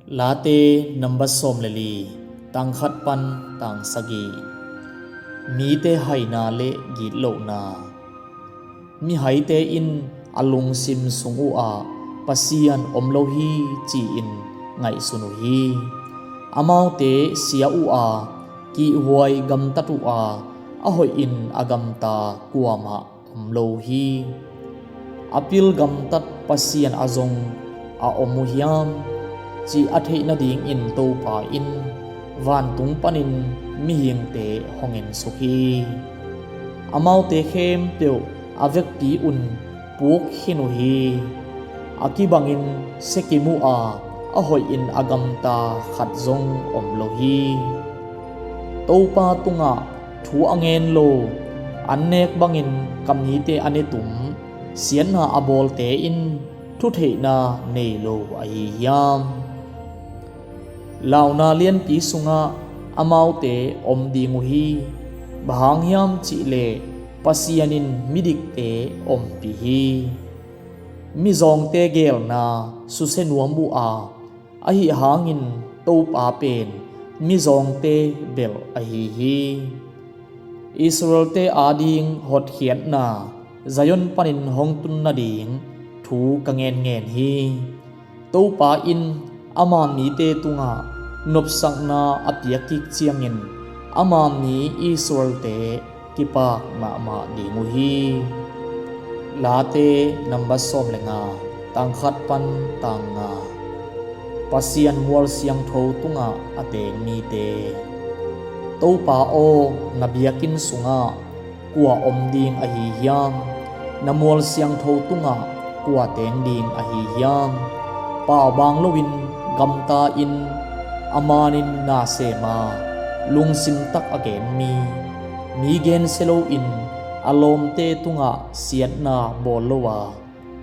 Late number som leli tang khat pan tang sagi mi te hai na le gi lo na mi hai te in alung sim sungu a pasian om lo hi chi in ngai sunu hi amau te sia u a ki huai gam tatu a ahoi in agam ta kuama om lo hi apil gam tat pasian azong a omu hiam chi athei na ding in to pa in van tung panin mi hing te hongen sukhi amau te khem peu avek pi un puk hinu hi akibangin sekimu a ahoi in agam ta khat zong om lo hi to pa tunga thu angen lo annek bangin kamni te ane tum sian na abol te in thu thei na nei lo ai yam lao na lian pi sunga amau te om dingu hi bahang yam chi le pasianin midik te om pi hi mi zong te gel na su se nuam bu a hi hangin to pa pen mi zong te bel a hi Israel te ading hot hiat na zayon panin hong tun na ding thu kangen ngen hi to pa in ama mi te tunga nop sang na apiakik chiangin ama mi Israel te kipak ma dingu hi late number som lenga tang khat pan tang nga pasian wal siang tho tunga ateng mi te to pa o nabiakin sunga kwa om ding a hi hiam namol siang tho tunga kwa teng ding a hi hiam pa bang lowin gamta in amanin na sema lungsim tak again mi gen selo in alom te tunga siat na bolowa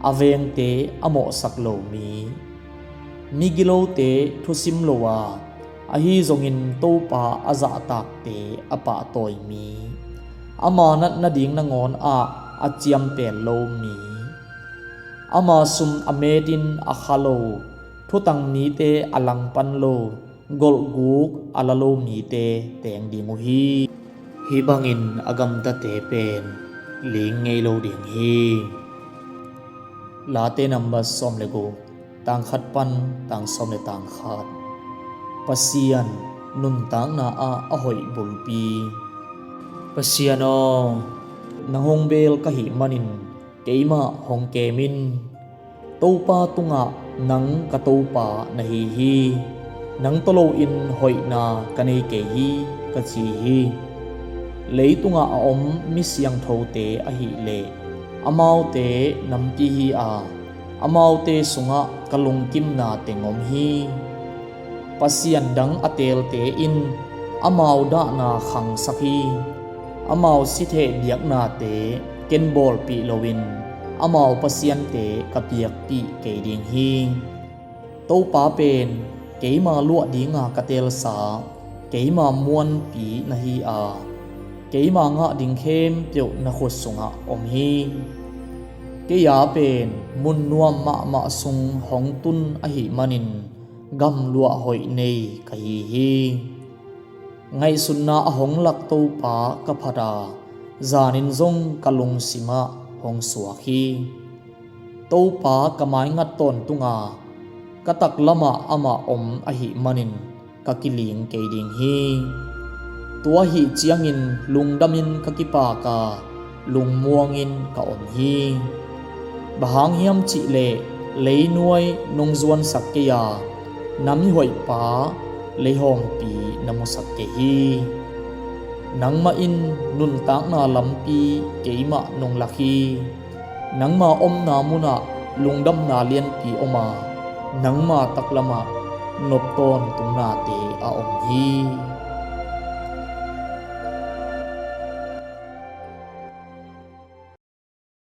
aveng te amo saklo mi gilo te thusim lowa ahi zongin to pa aza tak te apa toy mi amanat na ding na ngon a achiam pel lo mi ama sum amedin akhalo thutang mi te alang pan lo gol guk alalo mi te teng dingu hi bangin agam ta te pen ling ngei lo ding hi late number som le go tang khat pan tang som le tang khat pasian nun tang na a ahoi bulpi pasiano nahong bel ka hi manin keima hong kemin topa tunga nang ka topa na hi nang tolo in hoi na kanei ke hi ka chi hi leitunga a om mi siang tho te a hi le amau te nampi hi a amau te sunga kalung kim na te ngom hi pasian dang atel te in amau da na khang sakhi amau si the biak na te ken bol pi lowin amau pasian te kapiak pi ke ding hi to pa pen keima lua dinga katel sa keima muan pi na hi a keima nga ding khem pyo na khos sunga om hi ke ya pen mun nuam ma sung hong tun a hi manin gam lua hoi nei ka hi ngai sunna a hong lak to pa ka phada zanin zong kalung sima hong suakhi to pa kamai ngat ton tunga katak lama ama om a hi manin kakiling ke ding hi tua hi chiangin lungdamin kakipa ka lungmuangin ka om hi bahang hiam chi le leinuai nongzuan sakya nami hoi pa leihom pi namusak ke hi nangma in nun tak na lampi keima nong lakhi nangma om na muna lungdam na lian pi oma nangma taklama nopton tungna te a om hi